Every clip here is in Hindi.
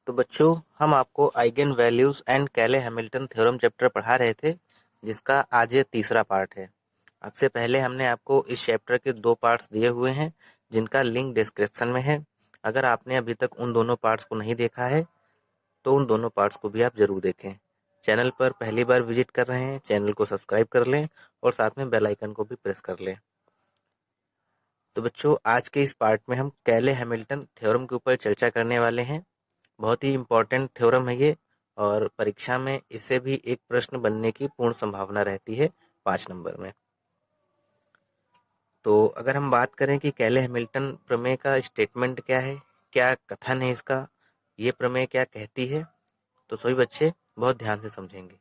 तो बच्चों हम आपको आइगन वैल्यूज एंड कैले हैमिल्टन थ्योरम चैप्टर पढ़ा रहे थे, जिसका आज ये तीसरा पार्ट है। आपसे पहले हमने आपको इस चैप्टर के 2 पार्ट्स दिए हुए हैं, जिनका लिंक डिस्क्रिप्शन में है। अगर आपने अभी तक उन दोनों पार्ट्स को नहीं देखा है तो उन दोनों पार्ट्स को भी आप जरूर देखें। चैनल पर पहली बार विजिट कर रहे हैं, चैनल को सब्सक्राइब कर लें और साथ में बेल आइकन को भी प्रेस कर लें। तो बच्चों आज के इस पार्ट में हम कैले हैमिल्टन थ्योरम के ऊपर चर्चा करने वाले हैं। बहुत ही इम्पोर्टेंट थ्योरम है ये, और परीक्षा में इससे भी एक प्रश्न बनने की पूर्ण संभावना रहती है 5 नंबर में। तो अगर हम बात करें कि कैले हैमिल्टन प्रमेय का स्टेटमेंट क्या है, क्या कथन है इसका, ये प्रमेय क्या कहती है, तो सभी बच्चे बहुत ध्यान से समझेंगे।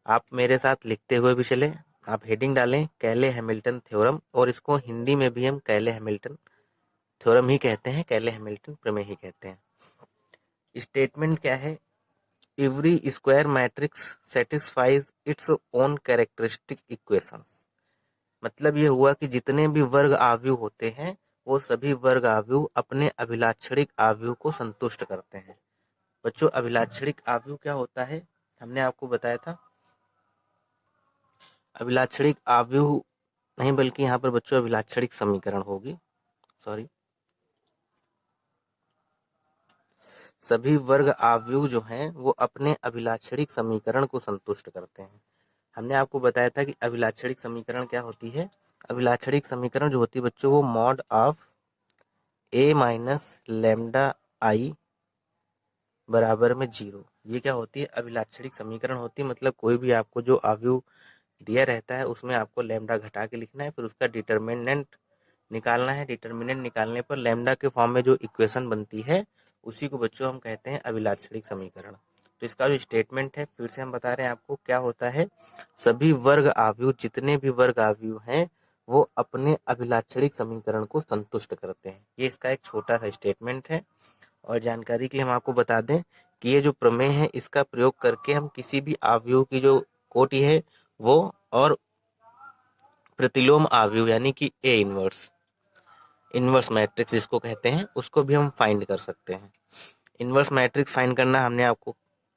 आप मेरे साथ लिखते हुए भी चले। आप हेडिंग डालें कैले हैमिल्टन थ्योरम, और इसको हिंदी में भी हम कैले हैमिल्टन थ्योरम ही कहते हैं, कैले हैमिल्टन प्रमेय ही कहते हैं। स्टेटमेंट क्या है? Every square matrix satisfies its own characteristic equations. मतलब ये हुआ कि जितने भी वर्ग आव्यूह होते हैं वो सभी वर्ग आव्यूह अपने अभिलाक्षणिक आव्यूह को संतुष्ट करते हैं। बच्चों अभिलाक्षणिक आव्यूह क्या होता है? हमने आपको बताया था अभिलाक्षणिक आव्यूह नहीं, बल्कि यहाँ पर बच्चों अभिलाक्षणिक समीकरण होगी। सॉरी, सभी वर्ग आव्यूह जो हैं वो अपने अभिलाक्षणिक समीकरण को संतुष्ट करते हैं। हमने आपको बताया था कि अभिलाक्षणिक समीकरण क्या होती है। अभिलाक्षणिक समीकरण जो होती है बच्चों वो mod of A minus lambda I बराबर में 0। ये क्या होती है? अभिलाक्षणिक समीकरण होती है। मतलब कोई भी आपको जो आव्यूह दिया रहता है उसमें आपको लेमडा घटा के लिखना है, फिर उसका डिटरमिनेंट निकालना है। डिटरमिनेंट निकालने पर लेमडा के फॉर्म में जो इक्वेशन बनती है उसी को बच्चों हम कहते हैं अभिलाक्षणिक समीकरण। तो इसका जो स्टेटमेंट है फिर से हम बता रहे हैं आपको क्या होता है। सभी वर्ग आव्यूह, जितने भी वर्ग आव्यूह हैं वो अपने अभिलाक्षणिक समीकरण को संतुष्ट करते हैं। ये इसका एक छोटा सा स्टेटमेंट है। और जानकारी के लिए हम आपको बता दें कि ये जो प्रमेय है इसका प्रयोग करके हम किसी भी आव्यूह की जो कोटि है वो, और प्रतिलोम आव्यूह यानी कि ए इनवर्स मैट्रिक्स जिसको कहते हैं, उसको भी हम फाइंड कर सकते हैं। इनवर्स मैट्रिक्स फाइंड करना हमने आपको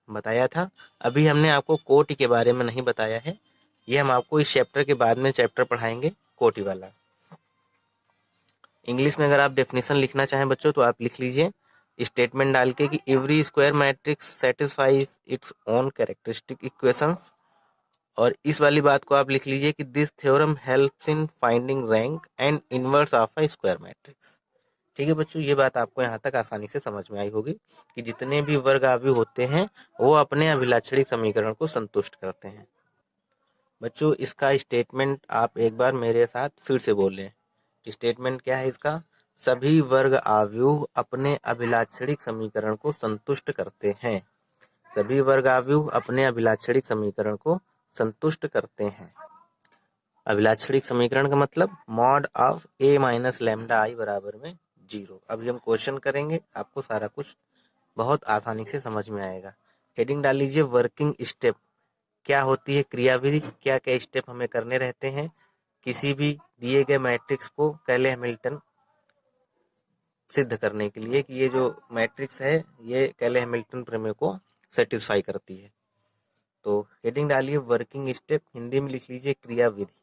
बताया था। अभी हमने आपको कोटि के बारे में नहीं बताया है, ये हम आपको इस चैप्टर के बाद में चैप्टर पढ़ाएंगे कोटि वाला। इंग्लिश में अगर आप डेफिनेशन लिखना चाहें बच्चों तो आप लिख लीजिए स्टेटमेंट डाल के कि every square matrix satisfies its own characteristic equations. और इस वाली बात को आप लिख लीजिए कि this theorem helps in finding rank and inverse of a square matrix. ठीक है बच्चों, ये बात आपको यहाँ तक आसानी से समझ में आई होगी कि जितने भी वर्ग आव्यूह होते हैं वो अपने अभिलाक्षणिक समीकरण को संतुष्ट करते हैं। बच्चों इसका स्टेटमेंट आप एक बार मेरे साथ फिर से बोलें। स्टेटमेंट क्या है इसका? सभी वर्ग आव्यूह अपने अभिलाक्षणिक समीकरण को संतुष्ट करते हैं। सभी वर्ग आव्यूह अपने अभिलाक्षणिक समीकरण को संतुष्ट करते हैं। अभिलाक्षणिक समीकरण का मतलब mod of A minus lambda I बराबर में 0। अभी हम क्वेश्चन करेंगे, आपको सारा कुछ बहुत आसानी से समझ में आएगा। हेडिंग डाल लीजिए वर्किंग स्टेप। क्या होती है क्रियाविधि, क्या क्या स्टेप हमें करने रहते हैं किसी भी दिए गए मैट्रिक्स को कैले हैमिल्टन सिद्ध करने के लिए कि ये जो मैट्रिक्स है ये कैले हैमिल्टन प्रमेय को सेटिस्फाई करती है। तो हेडिंग डालिए वर्किंग स्टेप, हिंदी में लिख लीजिए क्रियाविधि।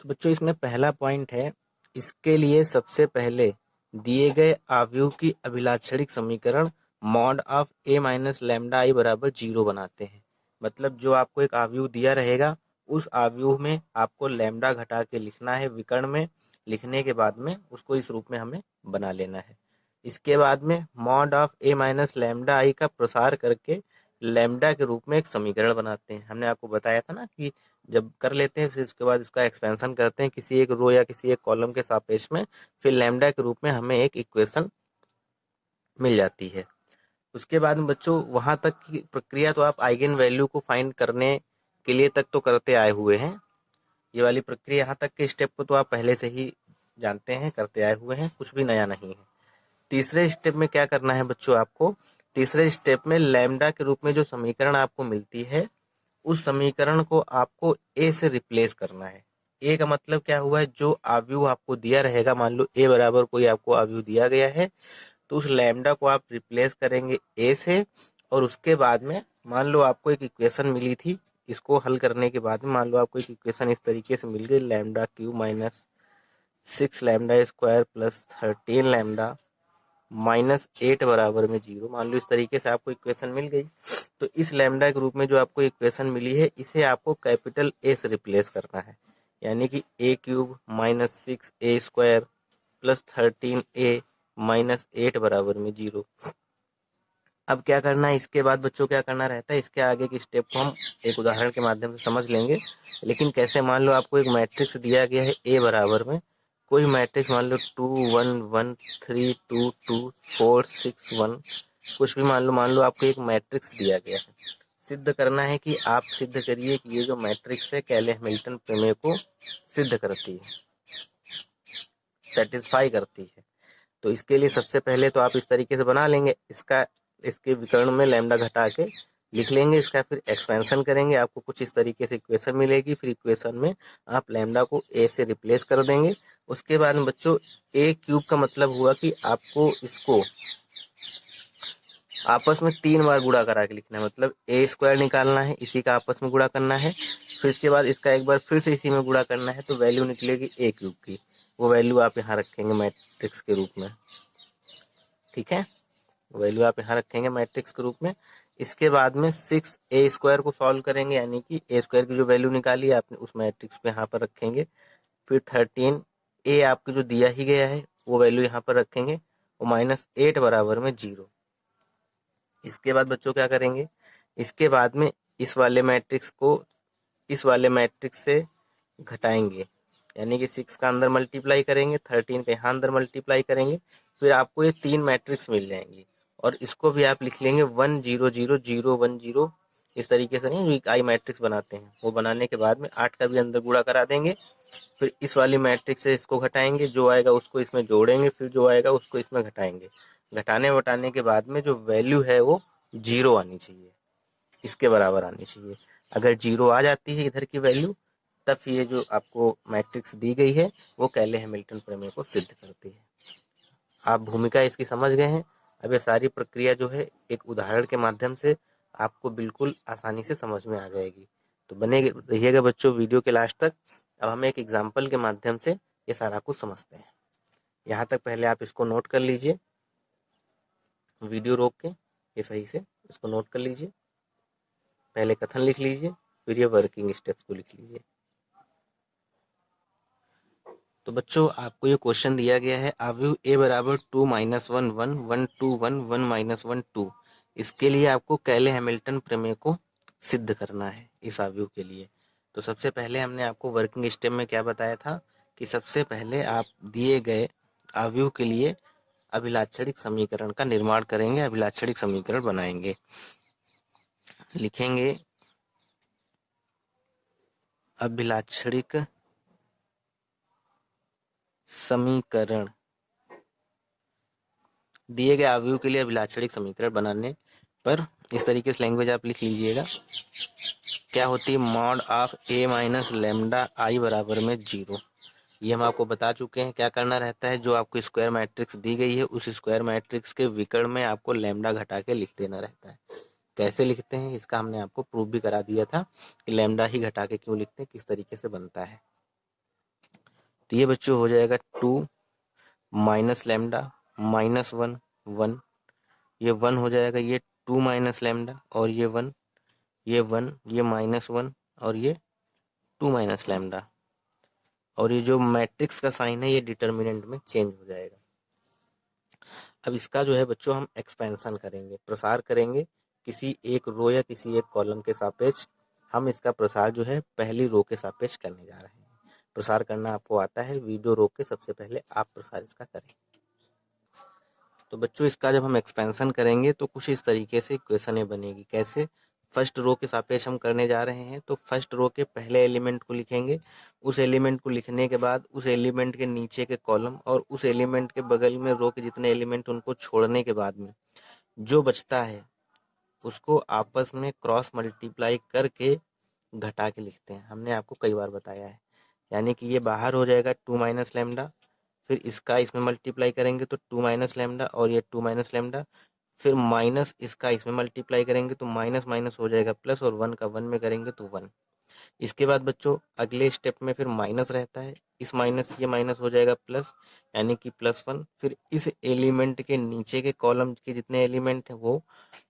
तो बच्चों इसमें पहला पॉइंट है, इसके लिए सबसे पहले दिए गए आव्यूह की अभिलाक्षणिक समीकरण mod of A minus lambda I बराबर 0 बनाते हैं। मतलब जो आपको एक आव्यूह दिया रहेगा उस आव्यूह में आपको लेमडा घटा के लिखना है विकर्ण में। लिखने के बाद में उसको इस रूप में हमें बना लेना है। इसके बाद में mod of A minus lambda I का प्रसार करके लेमडा के रूप में एक समीकरण बनाते हैं। हमने आपको बताया था ना कि जब कर लेते हैं फिर उसके बाद उसका एक्सपेंशन करते हैं किसी एक रो या किसी एक कॉलम के सापेक्ष में, फिर लैम्डा के रूप में हमें एक इक्वेशन मिल जाती है। उसके बाद में बच्चों वहां तक की प्रक्रिया तो आप आइगन वैल्यू को फाइंड करने के लिए तक तो करते आए हुए हैं। ये वाली प्रक्रिया यहाँ तक के स्टेप को तो आप पहले से ही जानते हैं, करते आए हुए हैं, कुछ भी नया नहीं है। तीसरे स्टेप में क्या करना है बच्चों आपको? तीसरे स्टेप में लैम्डा के रूप में जो समीकरण आपको मिलती है उस समीकरण को आपको ए से रिप्लेस करना है। ए का मतलब क्या हुआ है? जो आव्यूह आपको दिया रहेगा, मान लो ए बराबर कोई आपको आव्यूह दिया गया है, तो उस लैम्डा को आप रिप्लेस करेंगे ए से, और उसके बाद में मान लो आपको एक इक्वेशन मिली थी, इसको हल करने के बाद में मान लो आपको एक इक्वेशन इस तरीके से मिल गई, lambda Q minus 6 lambda square plus 13 lambda minus 8 बराबर में 0। मान लो इस तरीके से आपको इक्वेशन मिल गई। तो इस लैम्डा के रूप में जो आपको इक्वेशन मिली है, इसे आपको कैपिटल ए से रिप्लेस करना है, यानी कि ए क्यूब माइनस 6 ए स्क्वायर प्लस 13 ए माइनस 8 बराबर में 0। अब क्या करना है, इसके बाद बच्चों क्या करना रहता है, इसके आगे की स्टेप को हम एक उदाहरण के माध्यम से समझ लेंगे। लेकिन कैसे, मान लो आपको एक मैट्रिक्स दिया गया है ए बराबर में कोई मैट्रिक्स, मान लो 2 1 1 3 2 2 4 6 1, कुछ भी मान लो आपको एक मैट्रिक्स दिया गया है। सिद्ध करना है कि आप सिद्ध करिए कि ये जो मैट्रिक्स है कैले हैमिल्टन प्रमेय को सिद्ध करती है, सेटिस्फाई करती है। तो इसके लिए सबसे पहले तो आप इस तरीके से बना लेंगे, इसके विकर्ण में लैम्डा घटा के लिख लेंगे, इसका फिर एक्सपेंशन करेंगे, आपको कुछ इस तरीके से इक्वेशन मिलेगी। फिर इक्वेशन में आप लैम्डा को ए से रिप्लेस कर देंगे। उसके बाद में बच्चों ए क्यूब का मतलब हुआ कि आपको इसको आपस में 3 बार गुणा करा के लिखना है, मतलब ए स्क्वायर निकालना है, इसी का आपस में गुणा करना है, फिर इसके बाद इसका एक बार फिर से इसी में गुणा करना है, तो वैल्यू निकलेगी ए क्यूब की। वो वैल्यू आप यहाँ रखेंगे मैट्रिक्स के रूप में, ठीक है, वैल्यू आप यहाँ रखेंगे मैट्रिक्स के रूप में। इसके बाद में 6 ए स्क्वायर को सॉल्व करेंगे, यानी कि ए स्क्वायर की जो वैल्यू निकाली है आपने उस मैट्रिक्स पे यहाँ पर रखेंगे। फिर 13 ए आपको जो दिया ही गया है वो वैल्यू यहाँ पर रखेंगे, और माइनस 8 बराबर में 0। इसके बाद बच्चों क्या करेंगे, इसके बाद में इस वाले मैट्रिक्स को इस वाले मैट्रिक्स से घटाएंगे, यानी कि 6 का अंदर मल्टीप्लाई करेंगे, 13 का यहाँ अंदर मल्टीप्लाई करेंगे, फिर आपको ये 3 मैट्रिक्स मिल जाएंगी। और इसको भी आप लिख लेंगे 1 0 0 0 1 0, इस तरीके से नहीं आई मैट्रिक्स बनाते हैं, वो बनाने के बाद में 8 का भी अंदर गुणा करा देंगे। फिर इस वाली मैट्रिक्स से इसको घटाएंगे, जो आएगा उसको इसमें जोड़ेंगे, फिर जो आएगा उसको इसमें घटाएंगे। घटाने वटाने के बाद में जो वैल्यू है वो 0 आनी चाहिए, इसके बराबर आनी चाहिए। अगर 0 आ जाती है इधर की वैल्यू, तब ये जो आपको मैट्रिक्स दी गई है वो कैले हैमिल्टन प्रमेय को सिद्ध करती है। आप भूमिका इसकी समझ गए हैं। अब ये सारी प्रक्रिया जो है एक उदाहरण के माध्यम से आपको बिल्कुल आसानी से समझ में आ जाएगी। तो बने रहिएगा बच्चों वीडियो के लास्ट तक। अब हम एक एग्जाम्पल के माध्यम से ये सारा कुछ समझते हैं। यहाँ तक पहले आप इसको नोट कर लीजिए, वीडियो रोक के ये सही से इसको नोट कर लीजिए। पहले कथन लिख लीजिए, फिर ये वर्किंग स्टेप्स को लिख लीजिए। तो बच्चों आपको ये क्वेश्चन दिया गया है, अवयव ए बराबर 2 माइनस 1 1 1 2 1 1 माइनस 1 2। इसके लिए आपको कैले हैमिल्टन प्रमेय को सिद्ध करना है इस अवयव के लिए। तो सबसे पहले हमने आपको वर्किंग स्टेप में क्या बताया था कि सबसे पहले आप दिए गए अवयव के लिए अभिलाक्षणिक समीकरण का निर्माण करेंगे, अभिलाक्षणिक समीकरण बनाएंगे। लिखेंगे अभिलाक्षणिक समीकरण, दिए गए अवयव के लिए अभिलाक्षणिक समीकरण बनाने पर इस तरीके से लैंग्वेज आप लिख लीजिएगा। क्या होती है, mod of A minus lambda I बराबर में 0। ये हम आपको बता चुके हैं क्या करना रहता है। जो आपको स्क्वायर मैट्रिक्स दी गई है उस स्क्वायर मैट्रिक्स के विकर्ण में आपको लैम्डा घटा के लिख देना रहता है। कैसे लिखते हैं इसका हमने आपको प्रूफ भी करा दिया था कि लैम्डा ही घटा के क्यों लिखते हैं, किस तरीके से बनता है। तो ये बच्चों हो जाएगा 2 माइनस लैम्डा माइनस 1 1, ये 1 हो जाएगा, ये 2 माइनस लैम्डा और ये 1, ये 1, ये माइनस 1 और ये 2 माइनस लैम्डा, और ये जो मैट्रिक्स का साइन है ये डिटर्मिनेंट में चेंज हो जाएगा। अब इसका जो है बच्चों हम एक्सपेंशन करेंगे, प्रसार करेंगे किसी एक रो या किसी एक कॉलम के सापेक्ष। हम इसका प्रसार जो है पहली रो के सापेक्ष करने जा रहे हैं। प्रसार करना आपको आता है, वीडियो रोक के सबसे पहले आप प्रसार इसका करें। तो बच्चों इसका जब हम एक्सपेंशन करेंगे तो कुछ इस तरीके से इक्वेशन बनेगी। कैसे, फर्स्ट रो के सापेक्ष हम करने जा रहे हैं, तो फर्स्ट रो के पहले एलिमेंट को लिखेंगे, उस एलिमेंट को लिखने के बाद उस एलिमेंट के नीचे के कॉलम और उस एलिमेंट के बगल में रो के जितने एलिमेंट उनको छोड़ने के बाद में जो बचता है उसको आपस में क्रॉस मल्टीप्लाई करके घटा के लिखते हैं। हमने आपको कई बार बताया है, यानी कि ये बाहर हो जाएगा 2 माइनस लैम्डा, फिर इसका इसमें मल्टीप्लाई करेंगे तो 2 माइनस लैम्डा, और ये 2 माइनस लैम्डा, फिर माइनस इसका इसमें मल्टीप्लाई करेंगे तो माइनस माइनस हो जाएगा प्लस, और 1 का 1 में करेंगे तो 1। इसके बाद बच्चों अगले स्टेप में फिर माइनस रहता है, इस माइनस ये माइनस हो जाएगा प्लस, यानी कि +1। फिर इस एलिमेंट के नीचे के कॉलम के जितने एलिमेंट हैं वो,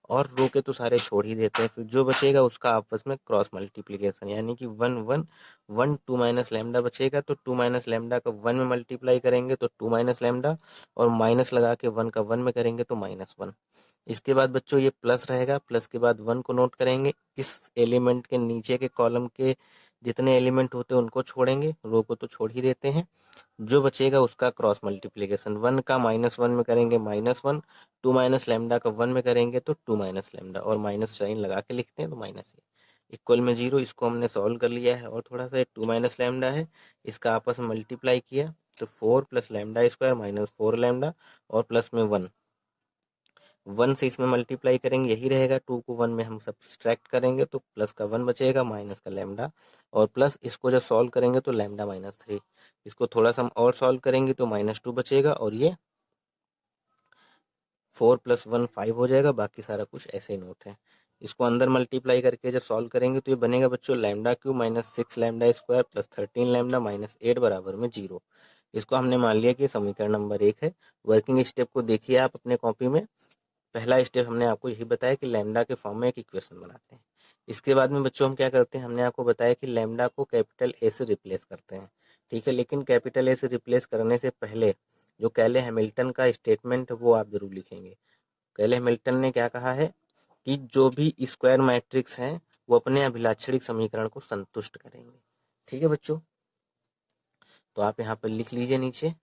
और रो के तो सारे छोड़ ही देते हैं, फिर जो बचेगा उसका आपस में क्रॉस मल्टीप्लीकेशन, यानी कि 1 1 1 2 माइनस लैम्डा बचेगा, तो 2 माइनस लैम्डा का 1 में मल्टीप्लाई करेंगे तो 2 माइनस लैम्डा, और माइनस लगा के 1 का 1 में करेंगे तो -1। इसके बाद बच्चों ये प्लस रहेगा, प्लस के बाद 1 को नोट करेंगे, इस एलिमेंट के नीचे के कॉलम के जितने एलिमेंट होते हैं उनको छोड़ेंगे, रो को तो छोड़ ही देते हैं, जो बचेगा उसका क्रॉस मल्टीप्लिकेशन, 1 का -1 में करेंगे -1, 2 माइनस लैम्डा का 1 में करेंगे तो 2 माइनस लैम्डा, और माइनस साइन लगा के लिखते हैं तो माइनस इक्वल में 0। इसको हमने सॉल्व कर लिया है, और थोड़ा सा 2 माइनस लैम्डा है, इसका आपस में मल्टीप्लाई किया तो 4 plus lambda square minus 4 lambda, और प्लस में 1 1 से इसमें मल्टीप्लाई करेंगे, यही रहेगा, 2 को 1 में हम सब्सट्रैक्ट करेंगे तो प्लस का 1 बचेगा माइनस का लैम्डा, और प्लस इसको जब सॉल्व करेंगे तो लैम्डा -3, इसको थोड़ा सा हम और सॉल्व करेंगे तो -2 बचेगा, और ये 4 + 1 5 हो जाएगा, बाकी सारा कुछ ऐसे ही नोट है। इसको अंदर मल्टीप्लाई करके जब सॉल्व करेंगे तो ये बनेगा बच्चों λ³ -6 लैम्डा स्क्वायर प्लस 13 लैम्डा -8 बराबर में 0। इसको हमने मान लिया कि समीकरण नंबर 1 है। वर्किंग स्टेप को देखिए आप अपने कॉपी में। पहला स्टेप हमने आपको यही बताया कि लैम्डा के फॉर्म में एक इक्वेशन बनाते हैं। इसके बाद में बच्चों हम क्या करते हैं, हमने आपको बताया कि लैम्डा को कैपिटल ए से रिप्लेस करते हैं। ठीक है, लेकिन कैपिटल ए से रिप्लेस करने से पहले जो कैले हैमिल्टन का स्टेटमेंट है वो आप जरूर लिखेंगे। कैले हैमिल्टन ने क्या कहा है कि जो भी स्क्वायर मैट्रिक्स हैं वो अपने अभिलाक्षणिक समीकरण को संतुष्ट करेंगे। ठीक है बच्चों, तो आप यहाँ पर लिख लीजिए, नीचे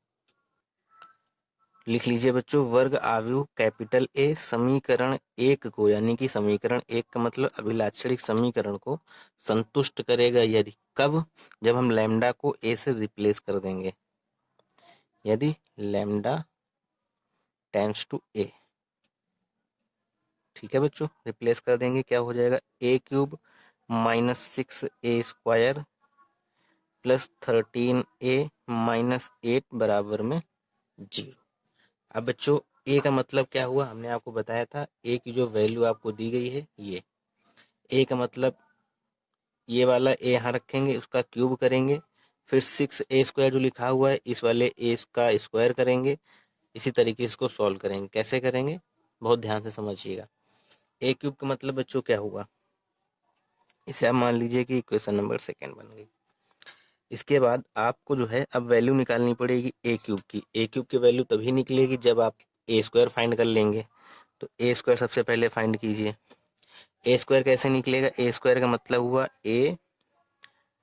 लिख लीजिए बच्चों, वर्ग आव्यूह कैपिटल ए समीकरण 1 को, यानी कि समीकरण 1 का मतलब अभिलाक्षणिक समीकरण को संतुष्ट करेगा यदि, कब, जब हम लैम्डा को ए से रिप्लेस कर देंगे, यदि लैम्डा टेंड्स टू ए। ठीक है बच्चों, रिप्लेस कर देंगे, क्या हो जाएगा, a³ -6a² प्लस 13a -8 बराबर में 0। अब बच्चों a का मतलब क्या हुआ, हमने आपको बताया था, a की जो वैल्यू आपको दी गई है, ये a का मतलब ये वाला a यहाँ रखेंगे, उसका क्यूब करेंगे, फिर 6a² जो लिखा हुआ है इस वाले a का स्क्वायर करेंगे। इसी तरीके से इसको सॉल्व करेंगे। कैसे करेंगे, बहुत ध्यान से समझिएगा। a³ का मतलब बच्चों क्या हुआ, इसे आप मान लीजिए कि इक्वेशन नंबर 2 बन गई। इसके बाद आपको जो है अब वैल्यू निकालनी पड़ेगी a³ की। a³ की वैल्यू तभी निकलेगी जब आप a² फाइंड कर लेंगे। तो a² सबसे पहले फाइंड कीजिए। a² कैसे निकलेगा, a² का मतलब हुआ a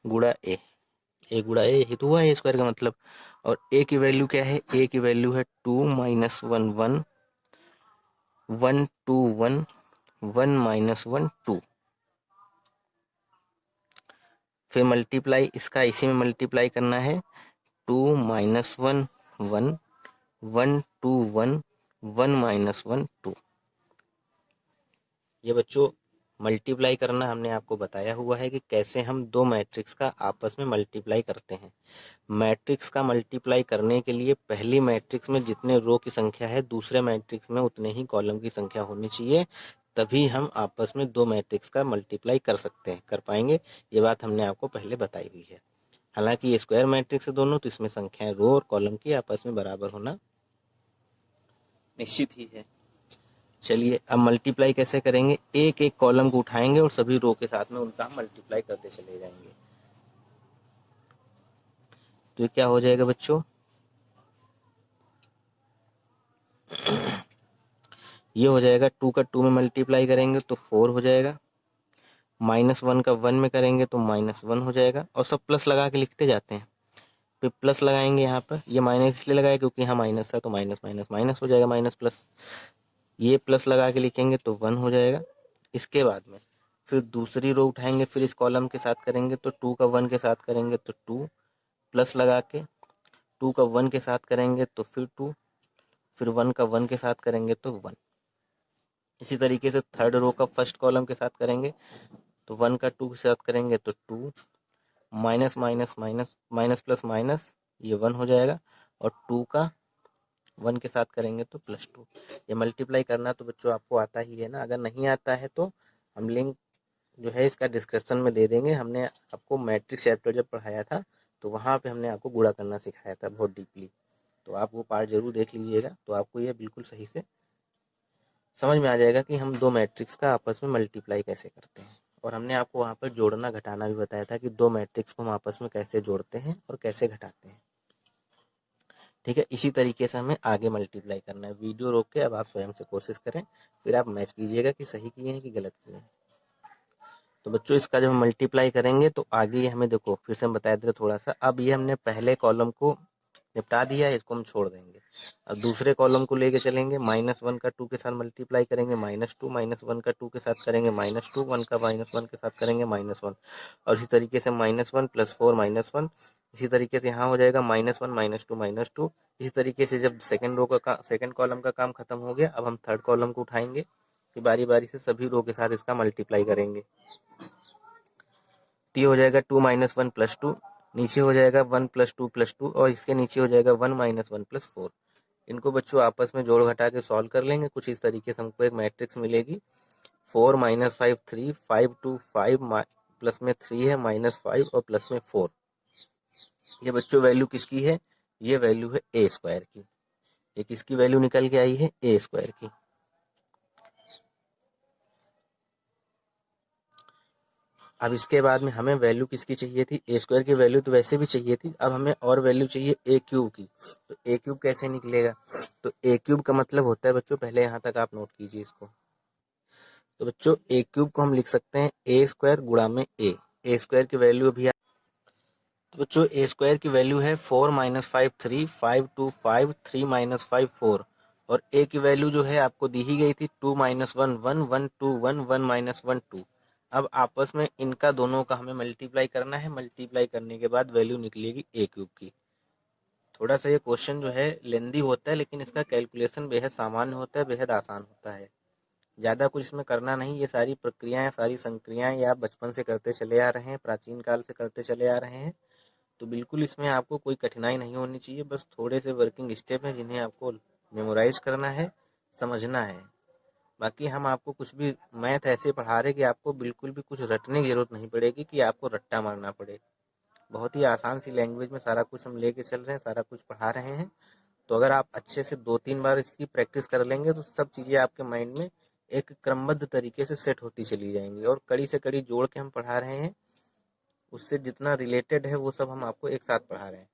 गुणा a, a गुणा a, यही तो हुआ a² का मतलब। और a की वैल्यू क्या है, a की वैल्यू है 2 - 1 1 1 2 1 1 - 1 2। फिर मल्टीप्लाई इसका इसी में मल्टीप्लाई करना है, 2 - 1 1 1 2 1 1 - 1 2। ये बच्चों मल्टीप्लाई करना हमने आपको बताया हुआ है कि कैसे हम दो मैट्रिक्स का आपस में मल्टीप्लाई करते हैं। मैट्रिक्स का मल्टीप्लाई करने के लिए पहली मैट्रिक्स में जितने रो की संख्या है दूसरे मैट्रिक्स में उतने ही कॉलम की संख्या होनी चाहिए, तभी हम आपस में दो मैट्रिक्स का मल्टीप्लाई कर सकते हैं, कर पाएंगे। ये बात हमने आपको पहले बताई हुई है। हालांकि ये स्क्वायर मैट्रिक्स है दोनों, तो इसमें संख्याएं रो और कॉलम की आपस में बराबर होना निश्चित ही है। चलिए अब मल्टीप्लाई कैसे करेंगे, एक एक कॉलम को उठाएंगे और सभी रो के साथ में उनका हम मल्टीप्लाई करते चले जाएंगे। तो ये क्या हो जाएगा बच्चों, ये हो जाएगा 2 का 2 में मल्टीप्लाई करेंगे तो 4 हो जाएगा, -1 का 1 में करेंगे तो -1 हो जाएगा, और सब प्लस लगा के लिखते जाते हैं। फिर प्लस लगाएंगे, यहाँ पर ये माइनस इसलिए लगाया क्योंकि यहाँ माइनस है, तो माइनस माइनस माइनस हो जाएगा, माइनस प्लस, ये प्लस लगा के लिखेंगे तो 1 हो जाएगा। इसके बाद में फिर दूसरी रो उठाएंगे, फिर इस कॉलम के साथ करेंगे तो 2 का 1 के साथ करेंगे तो 2 प्लस लगा के, 2 का 1 के साथ करेंगे तो फिर 2, फिर 1 का 1 के साथ करेंगे तो 1। इसी तरीके से थर्ड रो का फर्स्ट कॉलम के साथ करेंगे तो 1 का 2 के साथ करेंगे तो 2, minus minus minus minus plus minus, ये 1 हो जाएगा। और 2 का 1 के साथ करेंगे तो +2। ये मल्टीप्लाई करना तो बच्चों आपको आता ही है ना। अगर नहीं आता है तो हम लिंक जो है इसका डिस्क्रिप्शन में दे देंगे। हमने आपको मैट्रिक्स चैप्टर जब पढ़ाया था तो वहाँ पे हमने आपको गुणा करना सिखाया था बहुत डीपली, तो आप वो पार्ट जरूर देख लीजिएगा, तो आपको ये बिल्कुल सही से समझ में आ जाएगा कि हम दो मैट्रिक्स का आपस में मल्टीप्लाई कैसे करते हैं। और हमने आपको वहाँ पर जोड़ना घटाना भी बताया था कि दो मैट्रिक्स को हम आपस में कैसे जोड़ते हैं और कैसे घटाते हैं। ठीक है, इसी तरीके से हमें आगे मल्टीप्लाई करना है। वीडियो रोक के अब आप स्वयं से कोशिश करें, फिर आप मैच कीजिएगा कि सही किए हैं कि गलत किए हैं। तो बच्चों इसका जब हम मल्टीप्लाई करेंगे तो आगे ये हमें देखो फिर से हम बता दे रहे थोड़ा सा। अब ये हमने पहले कॉलम को निपटा दिया है, इसको हम छोड़ देंगे। अब दूसरे कॉलम को लेके चलेंगे, -1 का 2 के साथ मल्टीप्लाई करेंगे -2, -1 का 2 के साथ करेंगे -2, 1 का -1 के साथ करेंगे -1, और इसी तरीके से -1 + 4 -1। इसी तरीके से यहाँ हो जाएगा -1 -2 -2। इसी तरीके से जब सेकंड कॉलम का काम खत्म हो गया, अब हम थर्ड कॉलम को उठाएंगे, फिर बारी बारी से सभी रो के साथ इसका मल्टीप्लाई करेंगे। तो ये हो जाएगा 2 - 1 + 2, नीचे हो जाएगा 1 + 2 + 2, और इसके नीचे हो जाएगा 1 - 1 + 4। इनको बच्चों आपस में जोड़ घटा के सॉल्व कर लेंगे। कुछ इस तरीके से हमको एक मैट्रिक्स मिलेगी। 4 - 5 3, 5 2 5, प्लस में 3 है, -5 और प्लस में 4। ये बच्चों वैल्यू किसकी है? ये वैल्यू है a² की। ये किसकी वैल्यू निकल के आई है? a² की। अब इसके बाद में हमें वैल्यू किसकी चाहिए थी? a² की वैल्यू तो वैसे भी चाहिए थी, अब हमें और वैल्यू चाहिए a³ की। तो a³ कैसे निकलेगा? तो a³ का मतलब होता है बच्चों, पहले यहाँ तक आप नोट कीजिए इसको। तो बच्चों a³ को हम लिख सकते हैं a² गुणा में a² की वैल्यू अभी तो बच्चों a² की वैल्यू है 4 - 5 3, 5 2 5, 3 - 5 4, और a की वैल्यू जो है आपको दी ही गई थी 2 - 1 1 1 2 1 1 - 1 2। अब आपस में इनका दोनों का हमें मल्टीप्लाई करना है। मल्टीप्लाई करने के बाद वैल्यू निकलेगी a³ की। थोड़ा सा ये क्वेश्चन जो है लेंदी होता है, लेकिन इसका कैलकुलेशन बेहद सामान्य होता है, बेहद आसान होता है। ज़्यादा कुछ इसमें करना नहीं। ये सारी प्रक्रियाएं, सारी संक्रियाएं ये आप बचपन से करते चले आ रहे हैं, प्राचीन काल से करते चले आ रहे हैं। तो बिल्कुल इसमें आपको कोई कठिनाई नहीं होनी चाहिए। बस थोड़े से वर्किंग स्टेप हैं जिन्हें आपको मेमोराइज करना है, समझना है। बाकी हम आपको कुछ भी मैथ ऐसे पढ़ा रहे कि आपको बिल्कुल भी कुछ रटने की जरूरत नहीं पड़ेगी कि आपको रट्टा मारना पड़े। बहुत ही आसान सी लैंग्वेज में सारा कुछ हम लेके चल रहे हैं, सारा कुछ पढ़ा रहे हैं। तो अगर आप अच्छे से 2-3 बार इसकी प्रैक्टिस कर लेंगे तो सब चीज़ें आपके माइंड में एक क्रमबद्ध तरीके से सेट होती चली जाएंगी। और कड़ी से कड़ी जोड़ के हम पढ़ा रहे हैं, उससे जितना रिलेटेड है वो सब हम आपको एक साथ पढ़ा रहे हैं।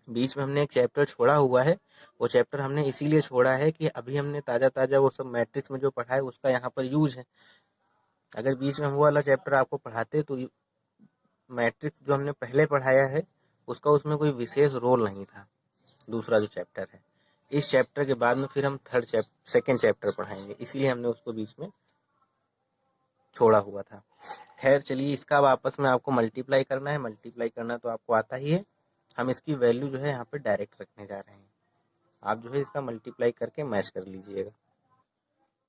बीच में हमने एक चैप्टर छोड़ा हुआ है, वो चैप्टर हमने इसीलिए छोड़ा है कि अभी हमने ताज़ा ताज़ा वो सब मैट्रिक्स में जो पढ़ा है उसका यहाँ पर यूज है। अगर बीच में हम वो वाला चैप्टर आपको पढ़ाते तो मैट्रिक्स जो हमने पहले पढ़ाया है उसका उसमें कोई विशेष रोल नहीं था। दूसरा जो चैप्टर है, इस चैप्टर के बाद में फिर हम सेकेंड चैप्टर पढ़ाएंगे, इसीलिए हमने उसको बीच में छोड़ा हुआ था। खैर चलिए, इसका अब आपस में आपको मल्टीप्लाई करना है। मल्टीप्लाई करना तो आपको आता ही है। हम इसकी वैल्यू जो है यहाँ पे डायरेक्ट रखने जा रहे हैं। आप जो है इसका मल्टीप्लाई करके मैच कर लीजिएगा।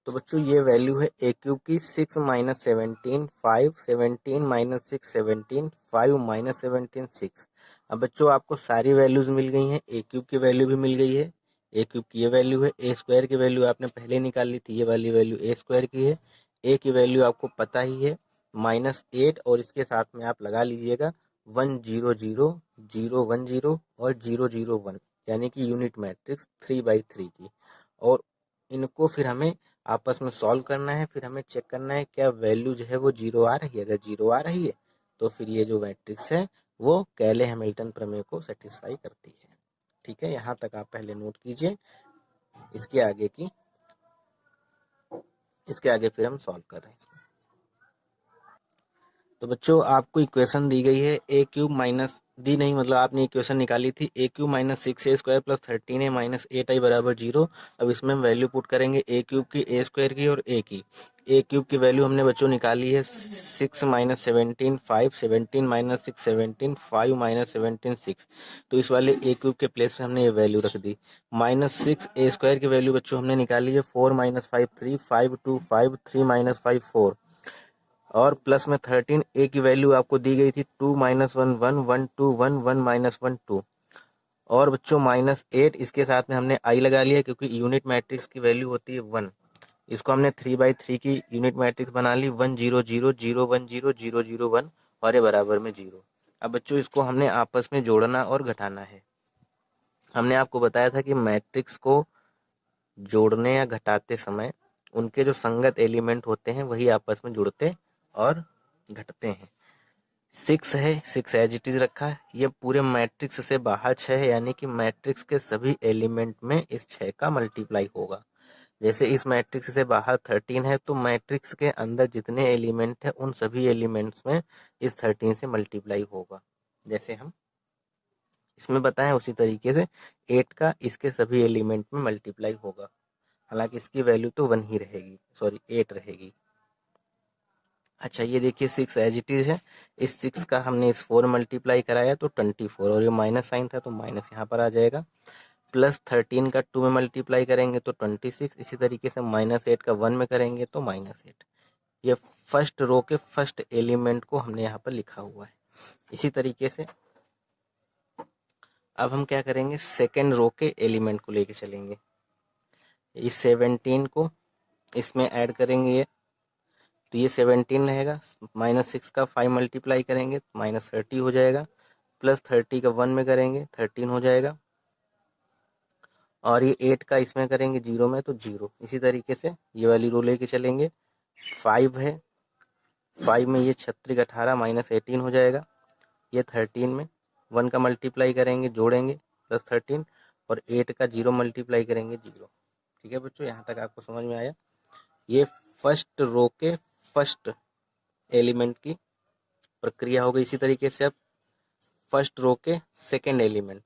तो बच्चों ये वैल्यू है a³ की 6 - 17 5, 17 - 6 17, 5 - 17 6। अब बच्चों आपको सारी वैल्यूज मिल गई हैं। a³ की वैल्यू भी मिल गई है, a³ की ये वैल्यू है। a² की वैल्यू आपने पहले निकाल ली थी, ये वाली वैल्यू a² की है। a की वैल्यू आपको पता ही है -8, और इसके साथ में आप लगा लीजिएगा 1 0 0 0 1 0 और 0 0 1, यानी कि यूनिट मैट्रिक्स 3/3 की। और इनको फिर हमें आपस में सॉल्व करना है। फिर हमें चेक करना है क्या वैल्यू जो है वो 0 आ रही है। अगर 0 आ रही है तो फिर ये जो मैट्रिक्स है वो कैले हैमिल्टन प्रमेय को सेटिस्फाई करती है। ठीक है, यहाँ तक आप पहले नोट कीजिए। इसके आगे फिर हम सॉल्व कर रहे हैं इसको। तो बच्चों आपको इक्वेशन दी गई है a³ माइनस दी नहीं, मतलब आपने इक्वेशन निकाली थी a³ - 6a² + 13a - 8i = 0। अब इसमें हम वैल्यू पुट करेंगे a³ की, a² की और a की। a³ की वैल्यू हमने बच्चों निकाली है 6 - 17 5, 17 - 6 17, 5 - 17 6। तो इस वाले a³ के प्लेस पे हमने ये वैल्यू रख दी। -6a² की वैल्यू बच्चों हमने निकाली है 4 - 5 3, 5 2 5, 3 - 5 4, और प्लस में 13 ए की वैल्यू आपको दी गई थी 2 - 1 1 1 2 1 1 - 1 2, और बच्चों -8 इसके साथ में हमने आई लगा लिया क्योंकि यूनिट मैट्रिक्स की वैल्यू होती है 1। इसको हमने 3/3 की यूनिट मैट्रिक्स बना ली, 1 0 0 0 1 0 0 0 1 और ये बराबर में 0। अब बच्चों इसको हमने आपस में जोड़ना और घटाना है। हमने आपको बताया था कि मैट्रिक्स को जोड़ने या घटाते समय उनके जो संगत एलिमेंट होते हैं वही आपस में जुड़ते और घटते हैं। 6 है, 6 एज इट इज रखा है। ये पूरे मैट्रिक्स से बाहर 6 है, यानी कि मैट्रिक्स के सभी एलिमेंट में इस 6 का मल्टीप्लाई होगा। जैसे इस मैट्रिक्स से बाहर 13 है तो मैट्रिक्स के अंदर जितने एलिमेंट है उन सभी एलिमेंट्स में इस 13 से मल्टीप्लाई होगा। जैसे हम इसमें बताएं उसी तरीके से 8 का इसके सभी एलिमेंट में मल्टीप्लाई होगा। हालांकि इसकी वैल्यू तो 1 ही रहेगी, सॉरी 8 रहेगी। अच्छा ये देखिए 6 एज इट इज है। इस 6 का हमने इस 4 मल्टीप्लाई कराया तो 24 और ये माइनस साइन था तो माइनस यहाँ पर आ जाएगा। प्लस 13 का 2 में मल्टीप्लाई करेंगे तो 26। इसी तरीके से -8 का 1 में करेंगे तो -8। ये फर्स्ट रो के फर्स्ट एलिमेंट को हमने यहाँ पर लिखा हुआ है। इसी तरीके से अब हम क्या करेंगे, सेकेंड रो के एलिमेंट को लेके चलेंगे। इस 17 को इसमें ऐड करेंगे ये, तो ये 17 रहेगा। -6 का 5 मल्टीप्लाई करेंगे तो -30 हो जाएगा। प्लस 30 का 1 में करेंगे 13 हो जाएगा। और ये 8 का इसमें करेंगे 0 में तो 0। इसी तरीके से ये वाली रो लेके चलेंगे। 5 है, 5 में ये 36 18 -18 हो जाएगा। ये 13 में 1 का मल्टीप्लाई करेंगे जोड़ेंगे +13 और 8 का 0 मल्टीप्लाई करेंगे 0। ठीक है बच्चों, यहाँ तक आपको समझ में आया। ये फर्स्ट रो के फर्स्ट एलिमेंट की प्रक्रिया हो गई। इसी तरीके से अब फर्स्ट रो के सेकेंड एलिमेंट,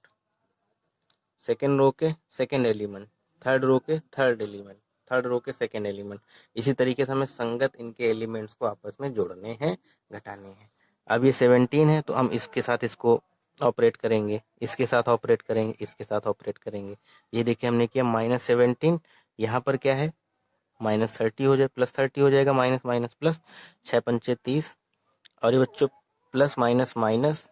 सेकेंड रो के सेकेंड एलिमेंट, थर्ड रो के थर्ड एलिमेंट, थर्ड रो के सेकेंड एलिमेंट। इसी तरीके से हमें संगत इनके एलिमेंट्स को आपस में जोड़ने हैं, घटाने हैं। अब ये 17 है तो हम इसके साथ इसको ऑपरेट करेंगे, इसके साथ ऑपरेट करेंगे, इसके साथ ऑपरेट करेंगे। ये देखिए हमने किया -17, यहाँ पर क्या है -30 हो जाए, +30 हो जाएगा, माइनस माइनस प्लस, 6 पंचे 30। और ये बच्चों प्लस माइनस माइनस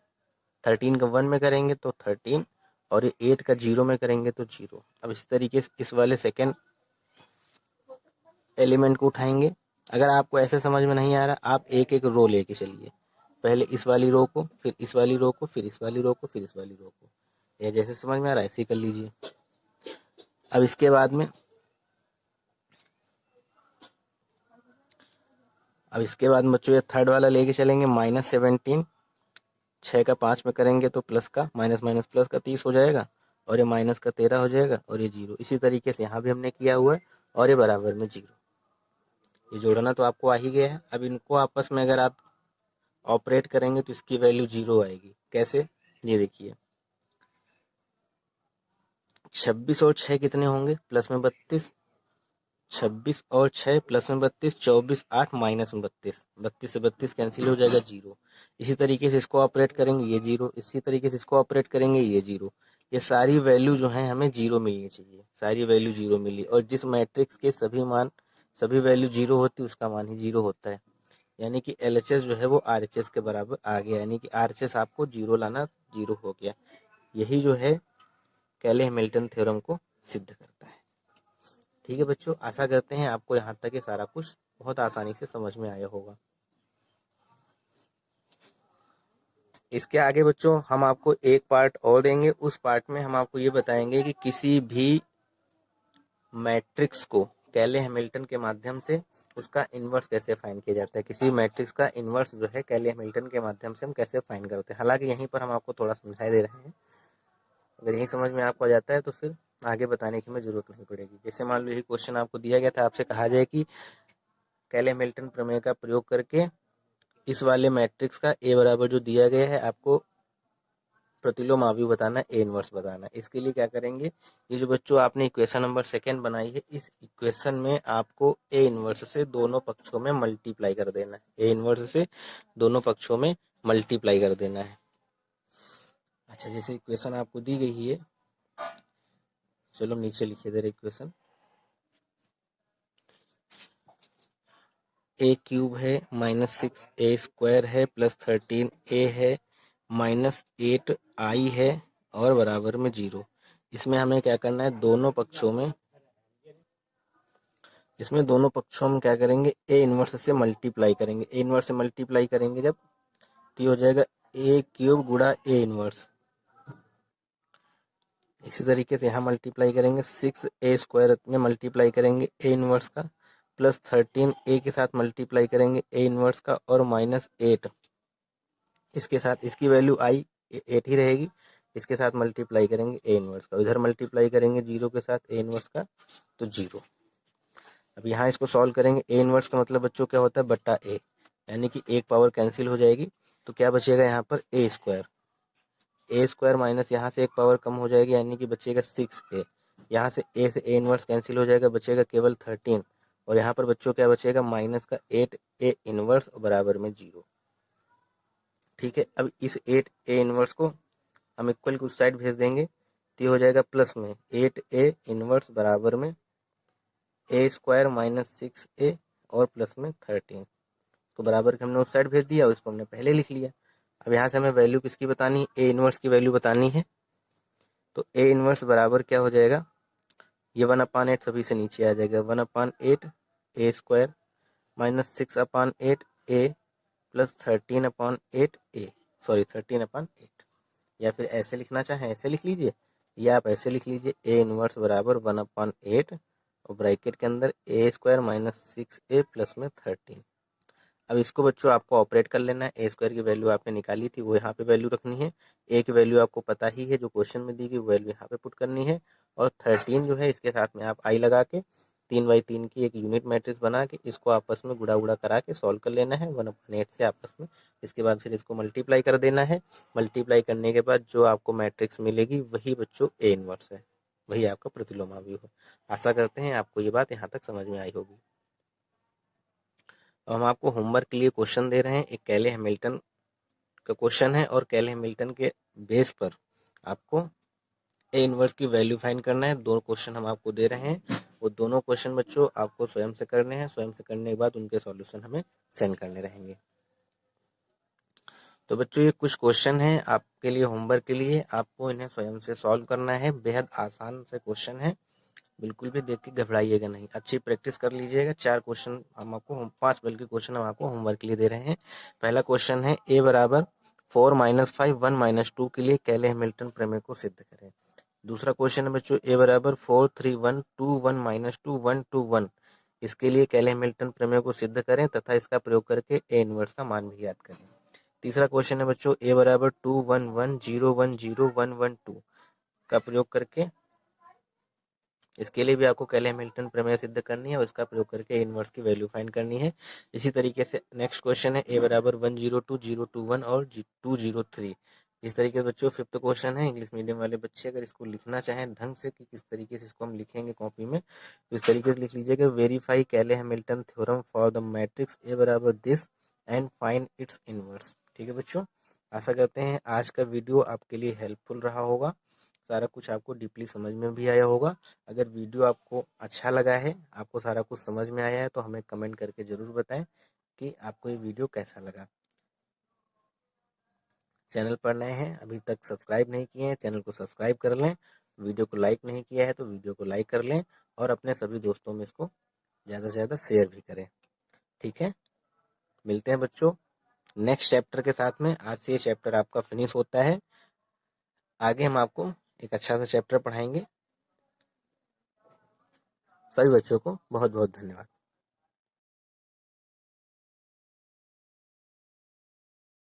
13 का 1 में करेंगे तो 13 और ये 8 का 0 में करेंगे तो 0। अब इस तरीके से इस वाले सेकेंड एलिमेंट को उठाएंगे। अगर आपको ऐसे समझ में नहीं आ रहा, आप एक एक रो लेके चलिए। पहले इस वाली रो को, फिर इस वाली रो को, फिर इस वाली रो को, फिर इस वाली रो को। या जैसे समझ में आ रहा है ऐसे ही कर लीजिए। अब इसके बाद में बच्चों ये थर्ड वाला लेके चलेंगे -17। 6 का 5 में करेंगे तो प्लस का माइनस माइनस प्लस का 30 हो जाएगा और ये माइनस का 13 हो जाएगा और ये 0। इसी तरीके से यहाँ भी हमने किया हुआ है और ये बराबर में 0। ये जोड़ना तो आपको आ ही गया है। अब इनको आपस में अगर आप ऑपरेट करेंगे तो इसकी वैल्यू 0 आएगी। कैसे, ये देखिए 26 और 6 कितने होंगे, प्लस में 32। 26 और 6 प्लस में 32, 24 8 माइनस में 32, 32 से 32 कैंसिल हो जाएगा 0। इसी तरीके से इसको ऑपरेट करेंगे ये 0, इसी तरीके से इसको ऑपरेट करेंगे ये 0। ये सारी वैल्यू जो है हमें 0 मिलनी चाहिए, सारी वैल्यू 0 मिली। और जिस मैट्रिक्स के सभी वैल्यू 0 होती है उसका मान ही 0 होता है। यानी कि LHS जो है वो RHS के बराबर आ गया, यानी कि RHS आपको 0 लाना, 0 हो गया। यही जो है कैले हैमिल्टन थ्योरम को सिद्ध करता है। ठीक है बच्चों, आशा करते हैं आपको यहाँ तक ये सारा कुछ बहुत आसानी से समझ में आया होगा। इसके आगे बच्चों हम आपको एक पार्ट और देंगे। उस पार्ट में हम आपको ये बताएंगे कि किसी भी मैट्रिक्स को कैले हैमिल्टन के माध्यम से उसका इन्वर्स कैसे फाइंड किया जाता है। किसी मैट्रिक्स का इन्वर्स जो है कैले हैमिल्टन के माध्यम से हम कैसे फाइंड करते हैं। हालांकि यहीं पर हम आपको थोड़ा समझाई दे रहे हैं, अगर यही समझ में आपको आ जाता है तो फिर आगे बताने की हमें जरूरत नहीं पड़ेगी। जैसे मान लो यही क्वेश्चन आपको दिया गया था, आपसे कहा जाए कि कैले हैमिल्टन प्रमेय का प्रयोग करके इस वाले मैट्रिक्स का ए बराबर जो दिया गया है आपको प्रतिलोम अवयव बताना है, ए इनवर्स बताना है। इसके लिए क्या करेंगे, ये जो बच्चों आपने इक्वेशन नंबर 2 बनाई है, इस इक्वेशन में आपको ए इनवर्स से दोनों पक्षों में मल्टीप्लाई कर देना है। ए इनवर्स से दोनों पक्षों में मल्टीप्लाई कर देना है। अच्छा जैसे इक्वेशन आपको दी गई है, चलो नीचे लिखिए दे इक्वेशन। ए क्यूब है -6 a² है +13 a है -8 i है और बराबर में 0। इसमें हमें क्या करना है, दोनों पक्षों में क्या करेंगे, ए इनवर्स से मल्टीप्लाई करेंगे। ए इनवर्स से मल्टीप्लाई करेंगे जब, तो ये हो जाएगा ए क्यूब गुणा ए इनवर्स। इसी तरीके से यहाँ मल्टीप्लाई करेंगे 6a² में मल्टीप्लाई करेंगे ए इनवर्स का, प्लस 13 ए के साथ मल्टीप्लाई करेंगे ए इनवर्स का, और -8 इसके साथ, इसकी वैल्यू आई 8 ही रहेगी, इसके साथ मल्टीप्लाई करेंगे ए इनवर्स का, इधर मल्टीप्लाई करेंगे 0 के साथ ए इनवर्स का, तो 0। अब यहाँ इसको सॉल्व करेंगे। ए इनवर्स का मतलब बच्चों क्या होता है, बट्टा ए, यानी कि एक पावर कैंसिल हो जाएगी, तो क्या बचेगा यहाँ पर a² माइनस यहाँ से एक पावर कम हो जाएगी, यानी कि बचेगा 6a। यहाँ से a से a इनवर्स कैंसिल हो जाएगा, बचेगा केवल 13, और यहाँ पर बच्चों क्या बचेगा, माइनस का 8a इनवर्स बराबर में 0। ठीक है, अब इस 8a इनवर्स को हम इक्वल की उस साइड भेज देंगे, तो ये हो जाएगा प्लस में 8a इनवर्स बराबर में a² माइनस 6a और प्लस में 13, तो बराबर के हमने उस साइड भेज दिया और इसको हमने पहले लिख लिया। अब यहाँ से हमें वैल्यू किसकी बतानी है, ए इनवर्स की वैल्यू बतानी है, तो ए इनवर्स बराबर क्या हो जाएगा, ये 1/8 सभी से नीचे आ जाएगा, 1/8 a² minus 6/8 a plus 13/8 a, sorry 13/8, या फिर ऐसे लिखना चाहें ऐसे लिख लीजिए, या आप ऐसे लिख लीजिए ए इनवर्स बराबर 1/8 और ब्रैकेट के अंदर a² माइनस 6a प्लस में 13। अब इसको बच्चों आपको ऑपरेट कर लेना है, a² की वैल्यू आपने निकाली थी वो यहाँ पे वैल्यू रखनी है, a की वैल्यू आपको पता ही है जो क्वेश्चन में दी गई वैल्यू यहाँ पे पुट करनी है, और 13 जो है इसके साथ में आप i लगा के 3/3 की एक यूनिट मैट्रिक्स बना के इसको आपस में गुड़ा गुड़ा करा के सॉल्व कर लेना है 1/8 से आपस में। इसके बाद फिर इसको मल्टीप्लाई कर देना है, मल्टीप्लाई करने के बाद जो आपको मैट्रिक्स मिलेगी वही बच्चों ए इनवर्स है, वही आपका प्रतिलोम अवयव है। आशा करते हैं आपको ये बात यहाँ तक समझ में आई होगी। अब हम आपको होमवर्क के लिए क्वेश्चन दे रहे हैं, एक कैले हैमिल्टन का क्वेश्चन है, और कैले हैमिल्टन के बेस पर आपको ए इनवर्स की वैल्यू फाइंड करना है। 2 क्वेश्चन हम आपको दे रहे हैं, वो दोनों क्वेश्चन बच्चों आपको स्वयं से करने हैं, स्वयं से करने के बाद उनके सॉल्यूशन हमें सेंड करने रहेंगे। तो बच्चों ये कुछ क्वेश्चन हैं आपके लिए होमवर्क के लिए, आपको इन्हें स्वयं से सॉल्व करना है, बेहद आसान से क्वेश्चन है, बिल्कुल भी देख के घबराइएगा नहीं, अच्छी प्रैक्टिस कर लीजिएगा। 4 क्वेश्चन हम आपको 5 बल्कि क्वेश्चन हम आपको होमवर्क के लिए दे रहे हैं। पहला क्वेश्चन है a बराबर 4 - 5 1 - 2 के लिए कैले हैमिल्टन प्रमेय को सिद्ध करें। दूसरा क्वेश्चन है बच्चों a बराबर 4 3 1 2 1 - 2 1 2 1, इसके लिए कैले हैमिल्टन प्रमेय को सिद्ध करें तथा इसका प्रयोग करके ए इनवर्स का मान भी याद करें। तीसरा क्वेश्चन है बच्चों a बराबर 2 1 1 0 1 0 1 1 2 का प्रयोग करके, इसके लिए भी आपको कैले हैमिल्टन प्रमेय सिद्ध करनी है और इसका प्रयोग करके इनवर्स की वैल्यू फाइंड करनी है। इसी तरीके से नेक्स्ट क्वेश्चन है a बराबर 102 021 और 203। इस तरीके से बच्चों 5th क्वेश्चन है, इंग्लिश मीडियम वाले बच्चे अगर इसको लिखना चाहें ढंग से कि किस तरीके से इसको हम लिखेंगे कॉपी में, तो इस तरीके से लिख लीजिएगा, वेरीफाई कैले Hamilton theorem for the matrix a बराबर this and find its inverse. ठीक है बच्चों, आशा करते हैं आज का वीडियो आपके लिए हेल्पफुल रहा होगा, सारा कुछ आपको डीपली समझ में भी आया होगा। अगर वीडियो आपको अच्छा लगा है, आपको सारा कुछ समझ में आया है, तो हमें कमेंट करके ज़रूर बताएं कि आपको ये वीडियो कैसा लगा। चैनल पर नए हैं, अभी तक सब्सक्राइब नहीं किए हैं, चैनल को सब्सक्राइब कर लें। वीडियो को लाइक नहीं किया है तो वीडियो को लाइक कर लें, और अपने सभी दोस्तों में इसको ज़्यादा से ज़्यादा शेयर भी करें। ठीक है, मिलते हैं बच्चों नेक्स्ट चैप्टर के साथ में। आज से ये चैप्टर आपका फिनिश होता है, आगे हम आपको एक अच्छा सा चैप्टर पढ़ाएंगे। सभी बच्चों को बहुत बहुत धन्यवाद।